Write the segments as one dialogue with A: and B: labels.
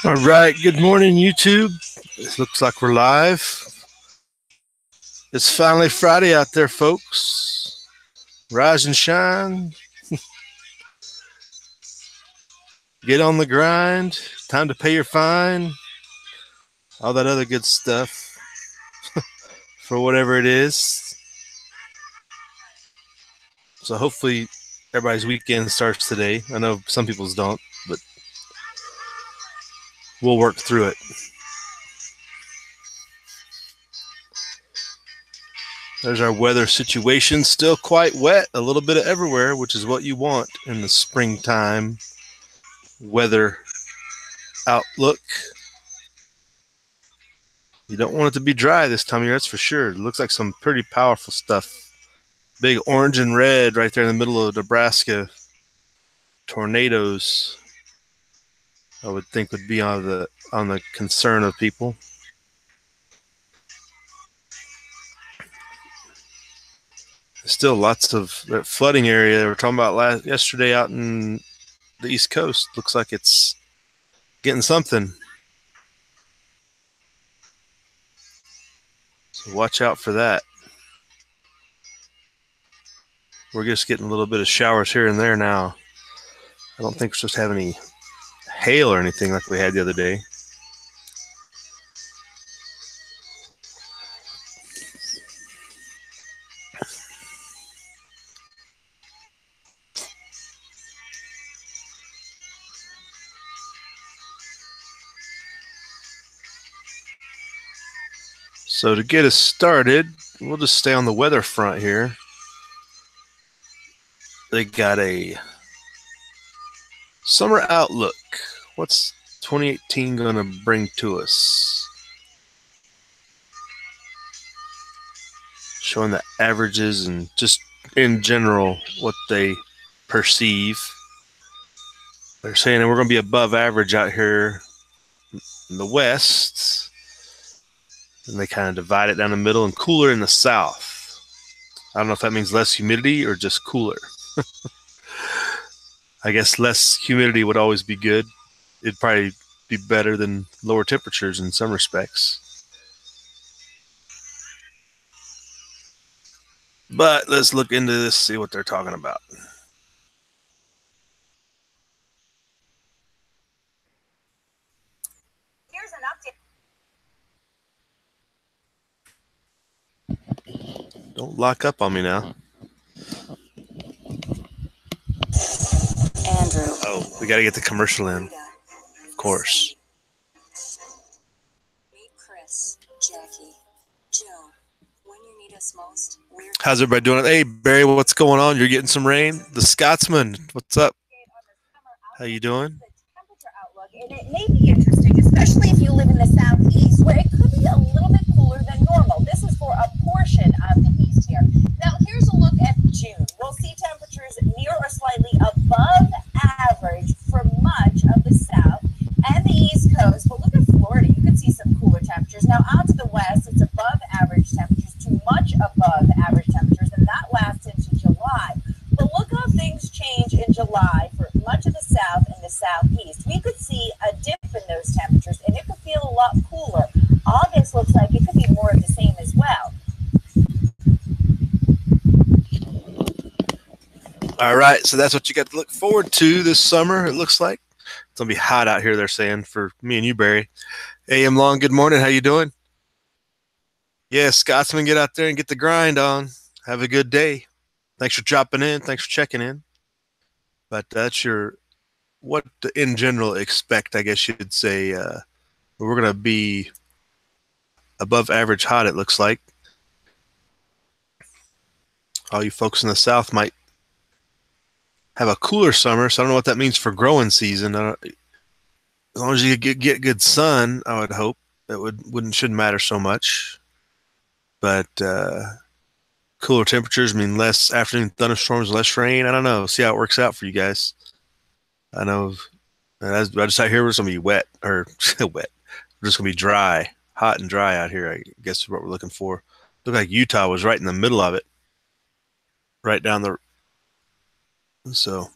A: All right, good morning, YouTube. It looks like we're live. It's finally Friday out there, folks. Rise and shine. Get on the grind. Time to pay your fine. All that other good stuff for whatever it is. So hopefully everybody's weekend starts today. I know some people's don't, but we'll work through it. There's our weather situation. Still quite wet, a little bit of everywhere, which is what you want in the springtime weather outlook. You don't want it to be dry this time of year, that's for sure. It looks like some pretty powerful stuff. Big orange and red right there in the middle of Nebraska. Tornadoes, I would think, would be on the concern of people. Still lots of flooding area they were talking about yesterday out in the East Coast. Looks like it's getting something. So watch out for that. We're just getting a little bit of showers here and there now. I don't think we're supposed to have any hail or anything like we had the other day. So to get us started, we'll just stay on the weather front here. They got a summer outlook. What's 2018 going to bring to us? Showing the averages and just in general what they perceive. They're saying that we're going to be above average out here in the west. And they kind of divide it down the middle, and cooler in the south. I don't know if that means less humidity or just cooler. I guess less humidity would always be good. It'd probably be better than lower temperatures in some respects. But let's look into this, see what they're talking about.
B: Here's an update.
A: Don't lock up on me now.
B: Andrew.
A: Oh, we got to get the commercial in. Of course.
B: Meet Chris, Jackie, Joe. When you need us most, we're...
A: How's everybody doing? Hey, Barry, what's going on? You're getting some rain? The Scotsman, what's up? How you doing?
B: And it may be interesting, especially if you live in the southeast, where it could be a little bit cooler than normal. This is for a portion of the east here. Now, here's a look at June. We'll see temperatures near or slightly above average for much of the south and the east coast. But look at Florida. You can see some cooler temperatures. Now, out to the west, it's above average temperatures to much above average temperatures, and that lasts into July. But look how things change in July for much of the south and the southeast. We could see a dip in those temperatures, and it could feel a lot cooler. August looks like it could be more of the same as well.
A: All right, so that's what you got to look forward to this summer, it looks like. It's going to be hot out here, they're saying, for me and you, Barry. AM Long, good morning. How you doing? Yeah, Scotsman, get out there and get the grind on. Have a good day. Thanks for dropping in. Thanks for checking in. But that's what in general expect, I guess you'd say. We're going to be above average hot, it looks like. All you folks in the south might have a cooler summer, so I don't know what that means for growing season. As long as you get good sun, I would hope that shouldn't matter so much. But cooler temperatures mean less afternoon thunderstorms, less rain. I don't know. See how it works out for you guys. I know. I just out here, we're going to be wet or wet. We're just going to be dry, hot and dry out here. I guess is what we're looking for. Looked like Utah was right in the middle of it, right down the. So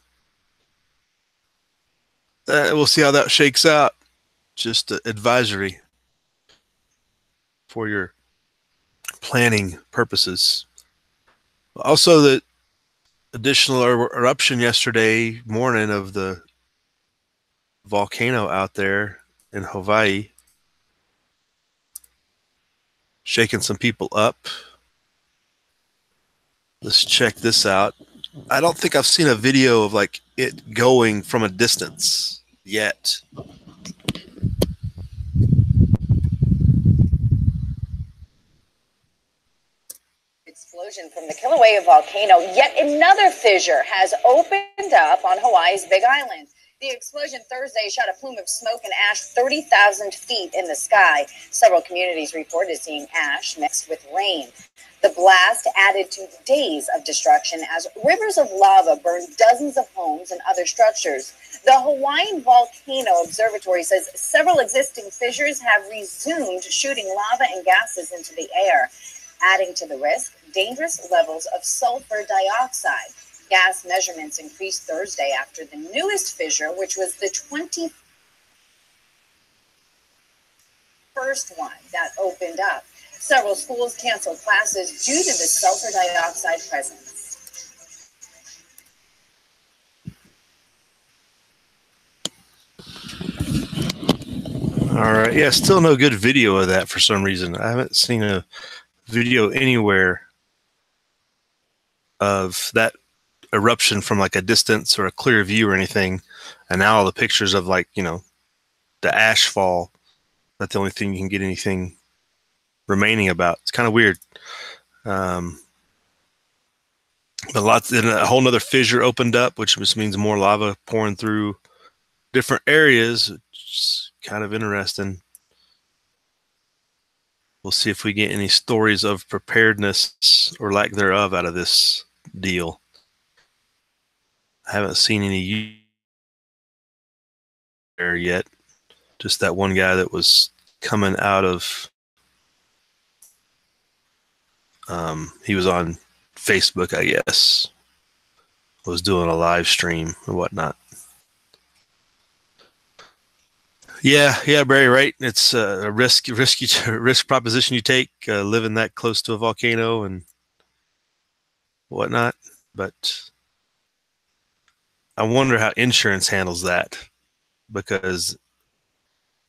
A: we'll see how that shakes out. just advisory for your planning purposes. Also, the additional eruption yesterday morning of the volcano out there in Hawaii, shaking some people up. Let's check this out. I don't think I've seen a video of like it going from a distance yet.
B: Explosion from the Kilauea volcano. Yet another fissure has opened up on Hawaii's Big Island. The explosion Thursday shot a plume of smoke and ash 30,000 feet in the sky. Several communities reported seeing ash mixed with rain. The blast added to days of destruction as rivers of lava burned dozens of homes and other structures. The Hawaiian Volcano Observatory says several existing fissures have resumed shooting lava and gases into the air, adding to the risk dangerous levels of sulfur dioxide. Gas measurements increased Thursday after the newest fissure, which was the 21st one that opened up. Several schools canceled classes due to the sulfur dioxide presence.
A: All right. Yeah, still no good video of that for some reason. I haven't seen a video anywhere of that eruption from like a distance or a clear view or anything. And now all the pictures of like, you know, the ash fall, that's the only thing you can get anything remaining about. It's kind of weird. But then a whole nother fissure opened up, which just means more lava pouring through different areas. It's kind of interesting. We'll see if we get any stories of preparedness or lack thereof out of this deal. I haven't seen any there yet. Just that one guy that was coming out of he was on Facebook, I guess, was doing a live stream or whatnot. Yeah, Barry, right? It's a risk proposition you take, living that close to a volcano and whatnot. But I wonder how insurance handles that, because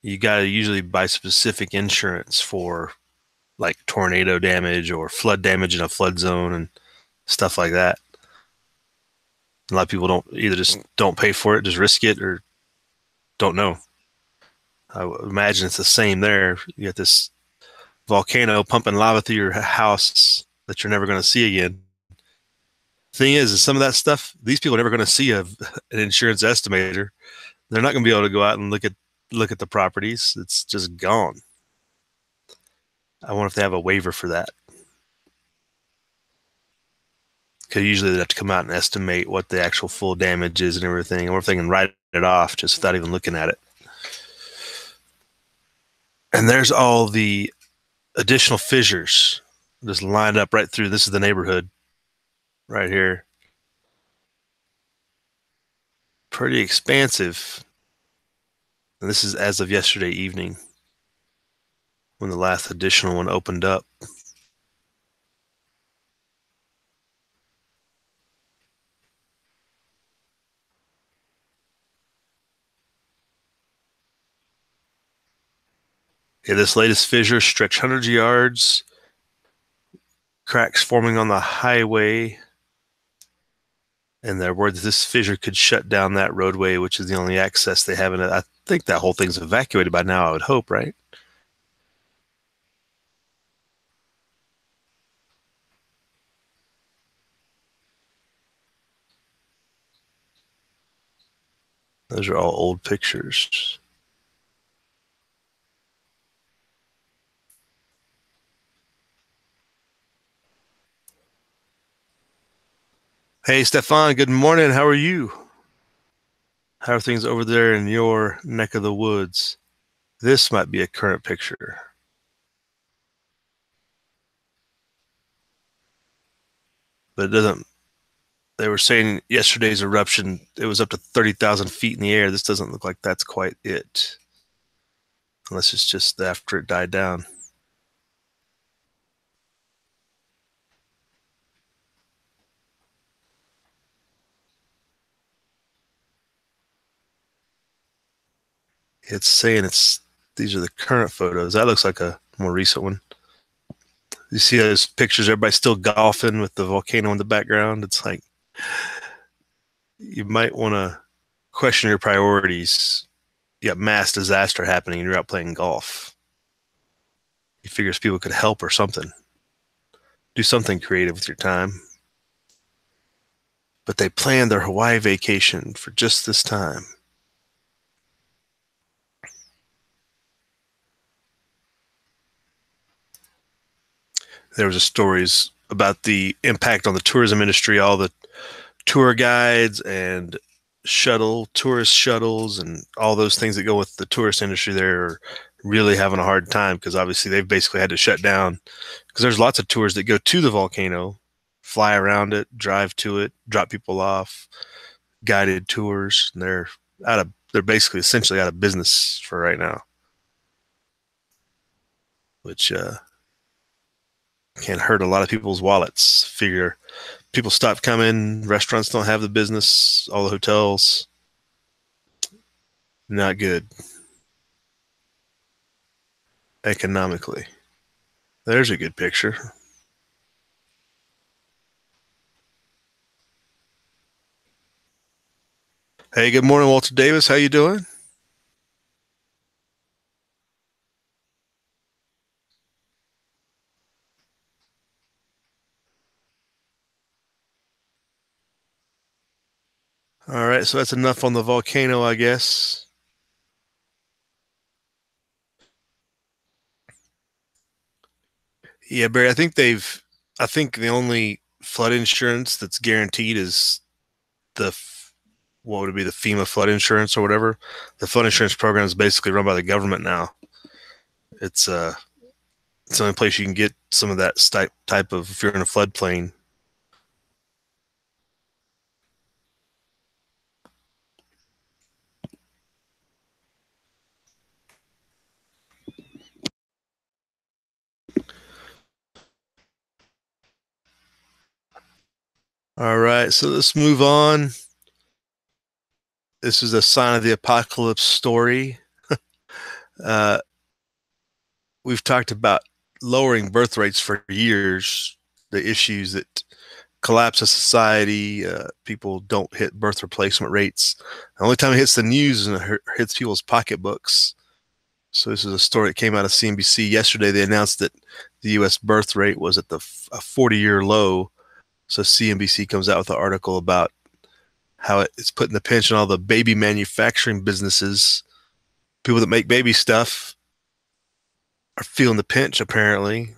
A: you got to usually buy specific insurance for like tornado damage or flood damage in a flood zone and stuff like that. A lot of people don't pay for it, just risk it, or don't know. I imagine it's the same there. You got this volcano pumping lava through your house that you're never going to see again. Thing is some of that stuff, these people are never going to see an insurance estimator. They're not going to be able to go out and look at the properties. It's just gone. I wonder if they have a waiver for that. Because usually they have to come out and estimate what the actual full damage is and everything, or if they can write it off just without even looking at it. And there's all the additional fissures just lined up right through. This is the neighborhood right here. Pretty expansive. And this is as of yesterday evening, when the last additional one opened up. Yeah, this latest fissure stretched hundreds of yards. Cracks forming on the highway. And they're worried that this fissure could shut down that roadway, which is the only access they have in it. I think that whole thing's evacuated by now, I would hope, right? Those are all old pictures. Hey, Stefan, good morning. How are you? How are things over there in your neck of the woods? This might be a current picture. But it doesn't. They were saying yesterday's eruption, it was up to 30,000 feet in the air. This doesn't look like that's quite it. unless it's just after it died down. It's saying these are the current photos. That looks like a more recent one. You see those pictures, everybody's still golfing with the volcano in the background. It's like, you might want to question your priorities. You got mass disaster happening and you're out playing golf. You figure people could help or something. Do something creative with your time. But they planned their Hawaii vacation for just this time. There was a stories about the impact on the tourism industry, all the tour guides and tourist shuttles and all those things that go with the tourist industry. They're really having a hard time because obviously they've basically had to shut down because there's lots of tours that go to the volcano, fly around it, drive to it, drop people off, guided tours, and they're basically essentially out of business for right now, which can hurt a lot of people's wallets. Figure people stop coming, restaurants don't have the business, all the hotels. Not good economically. There's a good picture. Hey, good morning, Walter Davis. How you doing? All right, so that's enough on the volcano, I guess. Yeah, Barry, I think the only flood insurance that's guaranteed is what would it be, the FEMA flood insurance or whatever. The flood insurance program is basically run by the government now. It's the only place you can get some of that type of, if you're in a floodplain. All right, so let's move on. This is a sign of the apocalypse story. We've talked about lowering birth rates for years, the issues that collapse a society. People don't hit birth replacement rates. The only time it hits the news is when it hits people's pocketbooks. So this is a story that came out of CNBC yesterday. They announced that the U.S. birth rate was at a 40-year low. So CNBC comes out with an article about how it's putting the pinch on all the baby manufacturing businesses. People that make baby stuff are feeling the pinch, apparently.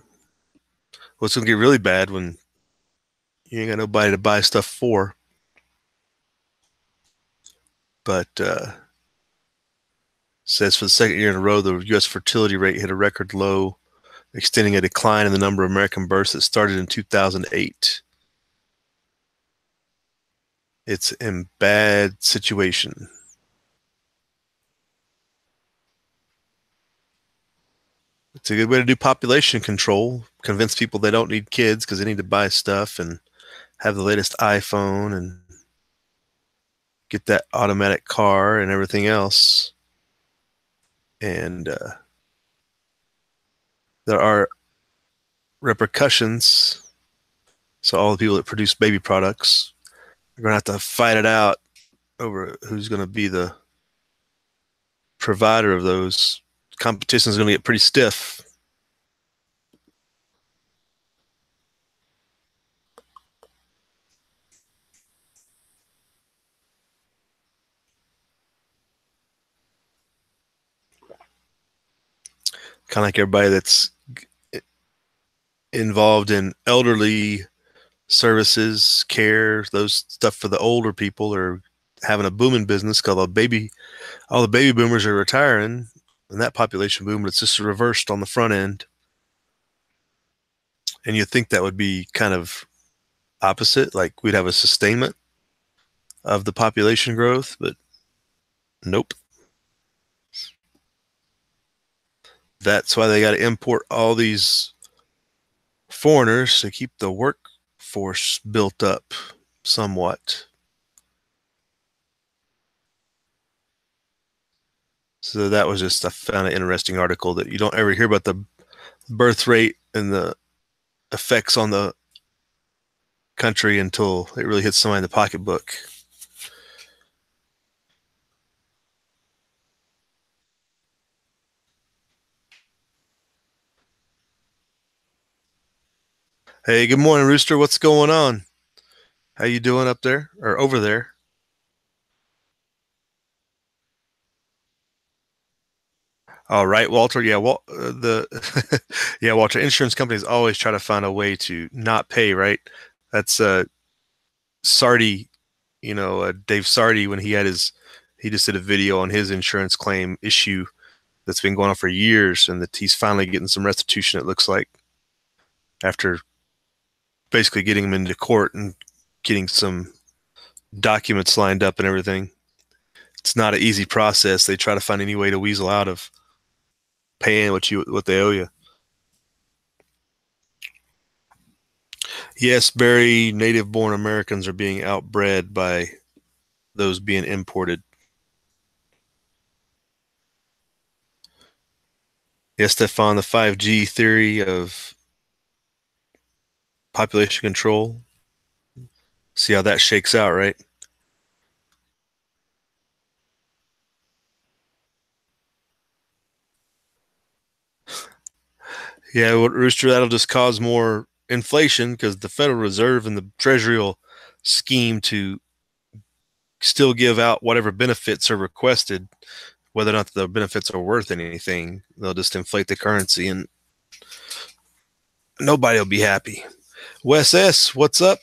A: Well, it's going to get really bad when you ain't got nobody to buy stuff for. But says for the second year in a row, the U.S. fertility rate hit a record low, extending a decline in the number of American births that started in 2008. It's in bad situation. It's a good way to do population control. Convince people they don't need kids because they need to buy stuff and have the latest iPhone and get that automatic car and everything else. And there are repercussions. So all the people that produce baby products are going to have to fight it out over who's going to be the provider of those. Competition is going to get pretty stiff. Kind of like everybody that's involved in elderly services, care, those stuff for the older people are having a booming business because all the baby boomers are retiring and that population boom, but it's just reversed on the front end. And you'd think that would be kind of opposite, like we'd have a sustainment of the population growth, but nope. That's why they got to import all these foreigners to keep the workforce built up somewhat. So that was just, I found an interesting article that you don't ever hear about the birth rate and the effects on the country until it really hits somebody in the pocketbook. Hey, good morning, Rooster. What's going on? How you doing up there or over there? All right, Walter. Yeah, yeah, Walter. Insurance companies always try to find a way to not pay, right? That's Sardi, Dave Sardi, when he just did a video on his insurance claim issue that's been going on for years, and that he's finally getting some restitution. It looks like after basically getting him into court and getting some documents lined up and everything. It's not an easy process. They try to find any way to weasel out of paying what they owe you. Yes, Barry, native-born Americans are being outbred by those being imported. Yes, Stefan, the 5G theory of population control. See how that shakes out, right? Yeah, Rooster, that'll just cause more inflation because the Federal Reserve and the Treasury will scheme to still give out whatever benefits are requested, whether or not the benefits are worth anything. They'll just inflate the currency and nobody will be happy. Wes S., what's up,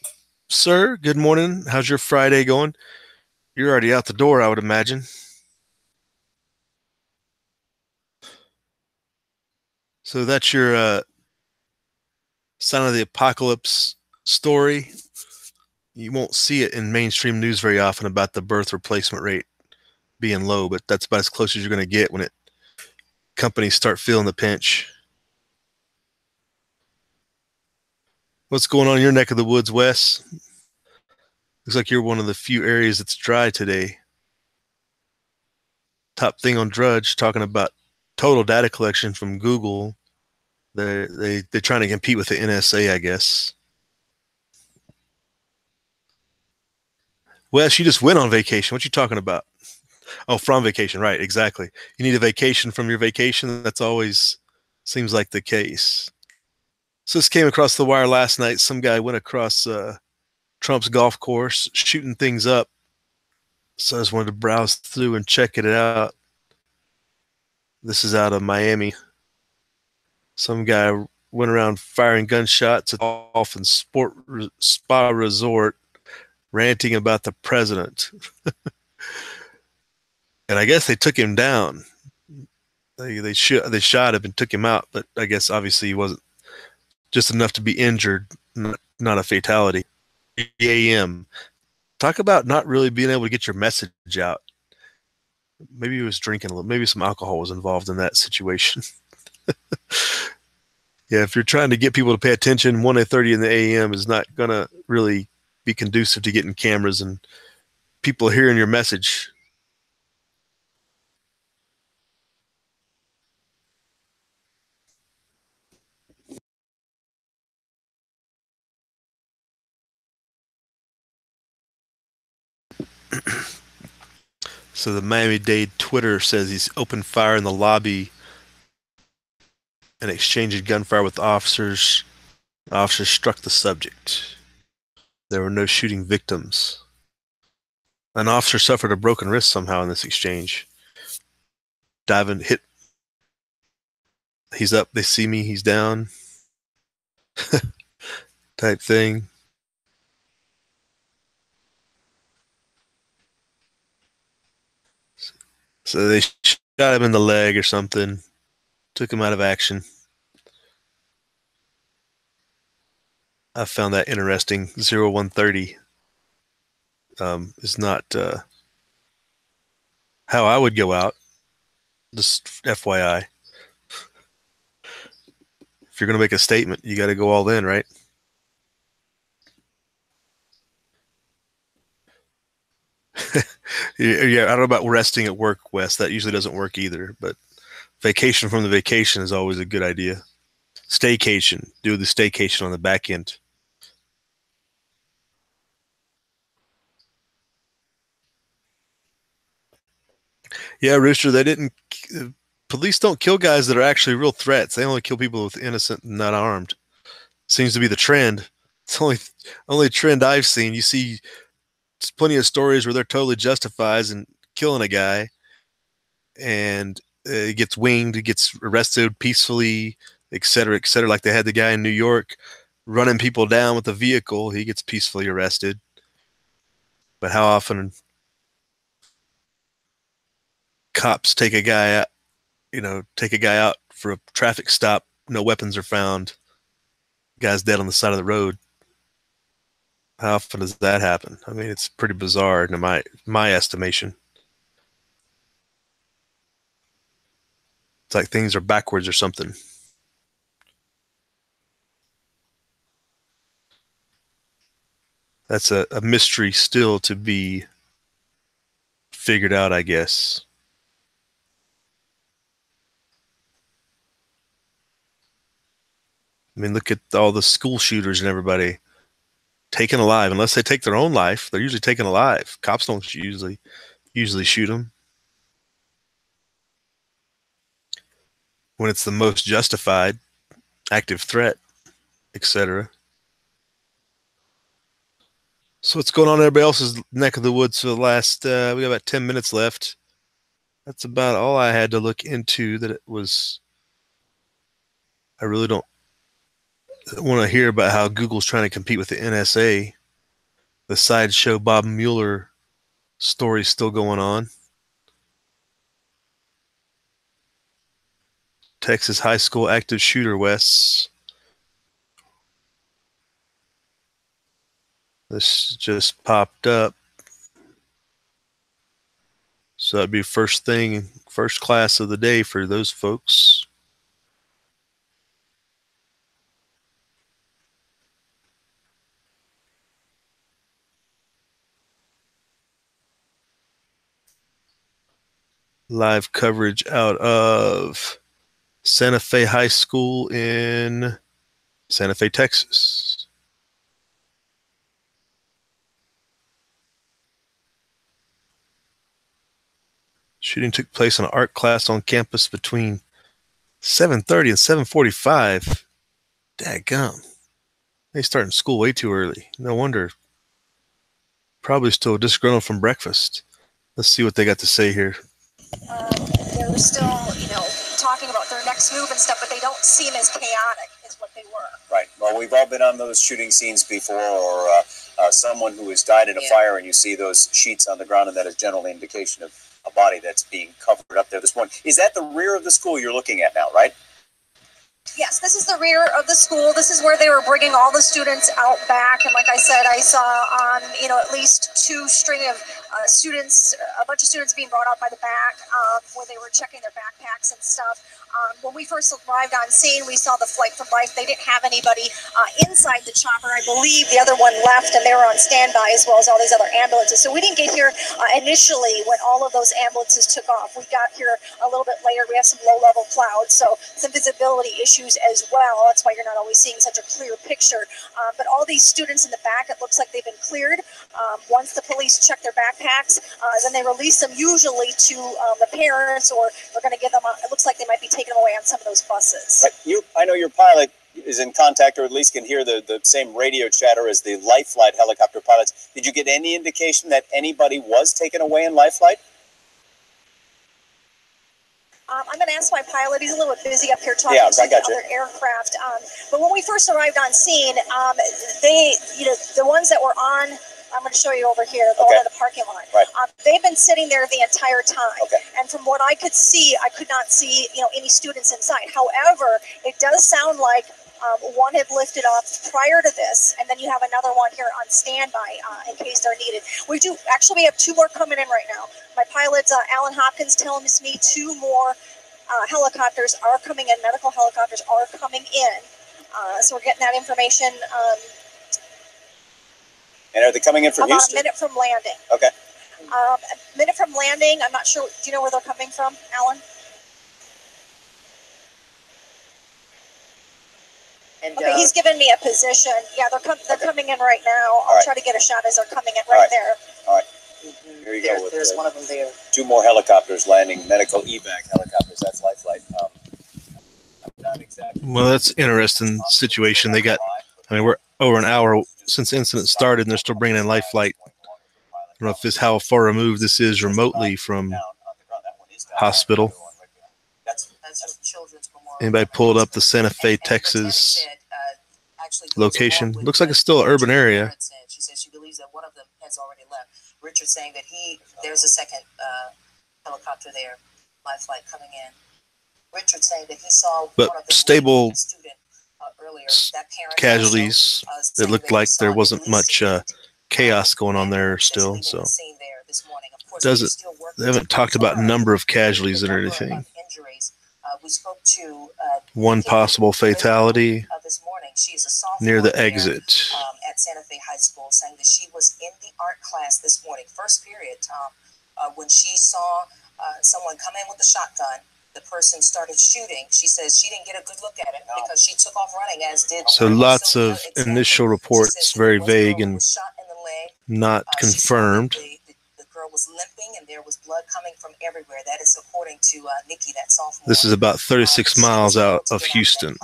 A: sir? Good morning. How's your Friday going? You're already out the door, I would imagine. So that's your Sign of the Apocalypse story. You won't see it in mainstream news very often about the birth replacement rate being low, but that's about as close as you're going to get when companies start feeling the pinch. What's going on in your neck of the woods, Wes? Looks like you're one of the few areas that's dry today. Top thing on Drudge, talking about total data collection from Google. They're trying to compete with the NSA, I guess. Wes, you just went on vacation. What you talking about? Oh, from vacation, right? Exactly. You need a vacation from your vacation. That's always seems like the case. So this came across the wire last night. Some guy went across Trump's golf course, shooting things up. So I just wanted to browse through and check it out. This is out of Miami. Some guy went around firing gunshots at golf and spa resort, ranting about the president. And I guess they took him down. They shot him and took him out, but I guess obviously he wasn't just enough to be injured, not a fatality. AM. Talk about not really being able to get your message out. Maybe he was drinking a little. Maybe some alcohol was involved in that situation. Yeah, if you're trying to get people to pay attention, 1:30 in the AM is not going to really be conducive to getting cameras and people hearing your message. So the Miami-Dade Twitter says he's opened fire in the lobby and exchanged gunfire with officers. Officers struck the subject. There were no shooting victims. An officer suffered a broken wrist somehow in this exchange. Diving hit. He's up. They see me. He's down. Type thing. So they shot him in the leg or something. Took him out of action. I found that interesting. 0130 is not how I would go out. Just FYI. If you're going to make a statement, you got to go all in, right? Yeah, I don't know about resting at work, Wes. That usually doesn't work either. But vacation from the vacation is always a good idea. Staycation. Do the staycation on the back end. Yeah, Rooster, they didn't. Police don't kill guys that are actually real threats. They only kill people with innocent and not armed. Seems to be the trend. It's only trend I've seen. You see plenty of stories where they're totally justified in killing a guy, and he gets winged, he gets arrested peacefully, et cetera, et cetera. Like they had the guy in New York running people down with a vehicle. He gets peacefully arrested. But how often cops take a guy out, take a guy out for a traffic stop, no weapons are found, guy's dead on the side of the road. How often does that happen? I mean, it's pretty bizarre in my estimation. It's like things are backwards or something. That's a mystery still to be figured out, I guess. I mean, look at all the school shooters and everybody taken alive. Unless they take their own life, they're usually taken alive. Cops don't usually shoot them when it's the most justified active threat, etc. So what's going on in everybody else's neck of the woods for the last, we got about 10 minutes left. That's about all I had to look into. That it was, I really don't want to hear about how Google's trying to compete with the NSA. The sideshow Bob Mueller story's still going on. Texas high school active shooter, Wes. This just popped up. So that'd be first class of the day for those folks. Live coverage out of Santa Fe High School in Santa Fe, Texas. Shooting took place in an art class on campus between 7:30 and 7:45. Dadgum. They started school way too early. No wonder. Probably still disgruntled from breakfast. Let's see what they got to say here.
B: They were still, talking about their next move and stuff, but they don't seem as chaotic as what they were.
C: Right. Well, we've all been on those shooting scenes before, or someone who has died in a fire, and you see those sheets on the ground, and that is generally indication of a body that's being covered up there this morning. Is that the rear of the school you're looking at now, right?
B: Yes, this is the rear of the school. This is where they were bringing all the students out back. And like I said, I saw at least two string of students, a bunch of students being brought out by the back where they were checking their backpacks and stuff. When we first arrived on scene, we saw the Flight for Life. They didn't have anybody inside the chopper. I believe the other one left, and they were on standby as well as all these other ambulances. So we didn't get here initially when all of those ambulances took off. We got here a little bit later. We have some low-level clouds, so some visibility issues as well. That's why you're not always seeing such a clear picture. But all these students in the back, it looks like they've been cleared. Once the police check their backpacks, then they release them usually to the parents, or they're going to give them, it looks like they might be taken away on some of those buses.
C: Right. I know your pilot is in contact, or at least can hear the same radio chatter as the Life Flight helicopter pilots. Did you get any indication that anybody was taken away in Life Flight?
B: I'm going to ask my pilot. He's a little bit busy up here talking to the other aircraft. But when we first arrived on scene, the ones that were on, I'm going to show you over here, going to the parking lot.
C: Right.
B: They've been sitting there the entire time.
C: Okay.
B: And from what I could see, I could not see, any students inside. However, it does sound like one had lifted off prior to this, and then you have another one here on standby in case they're needed. We have two more coming in right now. My pilot, Alan Hopkins, telling me two more helicopters are coming in. Medical helicopters are coming in. So we're getting that information.
C: And are they coming in from
B: about
C: Houston?
B: A minute from landing.
C: Okay.
B: A minute from landing. I'm not sure. Do you know where they're coming from, Alan?
D: And,
B: okay, he's given me a position. Yeah, they're coming in right now. I'll try to get a shot as they're coming in right there.
C: All right.
D: Mm-hmm.
C: Here you go.
D: There's one of them there.
C: 2 more helicopters landing, medical evac helicopters. That's Life Flight. Not exactly.
A: Well, that's an interesting situation. They got, I mean, we're over an hour since the incident started, and they're still bringing in Life Flight. I don't know if this how far removed this is remotely from hospital. Anybody pulled up the Santa Fe, Texas location? Looks like it's still an urban area.
D: She says she believes that one of them has already left. Richard saying that there's a second helicopter there, Life Flight coming in. Richard saying that he saw
A: but
D: one of them
A: stable
D: student, earlier. That parent
A: casualties.
D: also,
A: It looked like there wasn't much chaos going on there still. So they haven't talked about number of casualties or anything.
D: We spoke to
A: one possible fatality
D: this morning. She's a sophomore
A: near the
D: there,
A: exit.
D: At Santa Fe High School, saying that she was in the art class this morning, first period, Tom, when she saw someone come in with a shotgun. The person started shooting. She says she didn't get a good look at it because she took off running, as did.
A: So lots of initial reports, very vague and not confirmed.
D: The girl was limping, and there was blood coming from everywhere. That is according to Nikki, that sophomore.
A: This is about 36 miles out of Houston.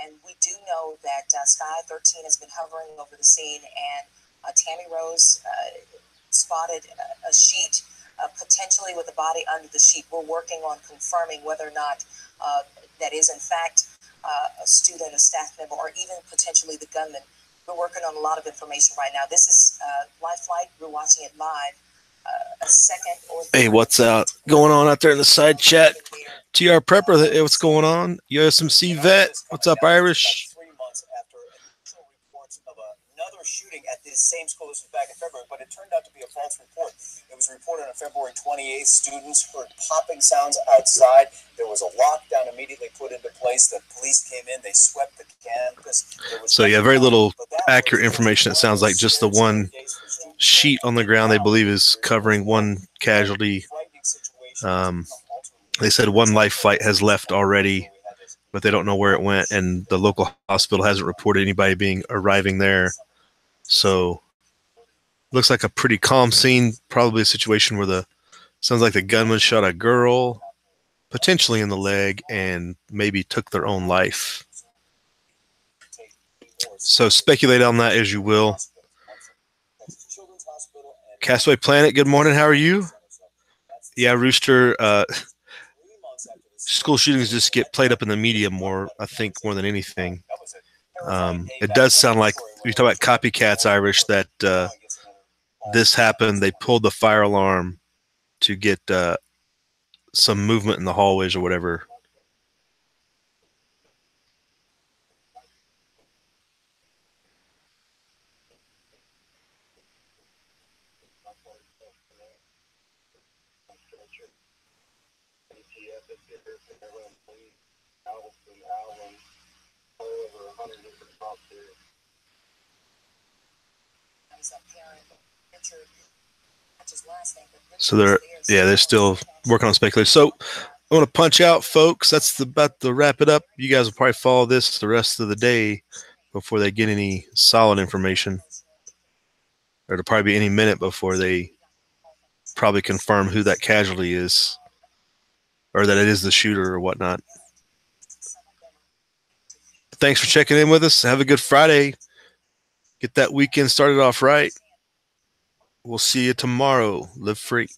D: And we do know that Sky 13 has been hovering over the scene, and Tammy Rose spotted a sheet, potentially with a body under the sheet. We're working on confirming whether or not that is in fact a student, a staff member, or even potentially the gunman. We're working on a lot of information right now. This is Life Flight. We're watching it live. A second or
A: hey, what's going on out there in the side chat? TR Prepper, hey, what's going on? USMC Vet, what's up, Irish?
C: 3 months after initial reports of another shooting at this same school. This was back in February, but it turned out to be a false report. It was reported on February 28th. Students heard popping sounds outside. There was a lockdown immediately put into place. The police came in. They swept the campus.
A: So yeah, very little accurate information. It sounds like just the one sheet on the ground they believe is covering one casualty. They said one Life Flight has left already, but they don't know where it went, and the local hospital hasn't reported anybody arriving there. So looks like a pretty calm scene, probably a situation where sounds like the gunman shot a girl, potentially in the leg, and maybe took their own life. So speculate on that as you will. Castaway Planet, good morning. How are you? Yeah, Rooster. School shootings just get played up in the media more, I think, more than anything. It does sound like, we talk about copycats, Irish, that this happened. They pulled the fire alarm to get some movement in the hallways or whatever. So they're still working on speculation. So I want to punch out, folks. That's about to wrap it up. You guys will probably follow this the rest of the day before they get any solid information. Or it'll probably be any minute before they probably confirm who that casualty is, or that it is the shooter or whatnot. Thanks for checking in with us. Have a good Friday. Get that weekend started off right. We'll see you tomorrow. Live free.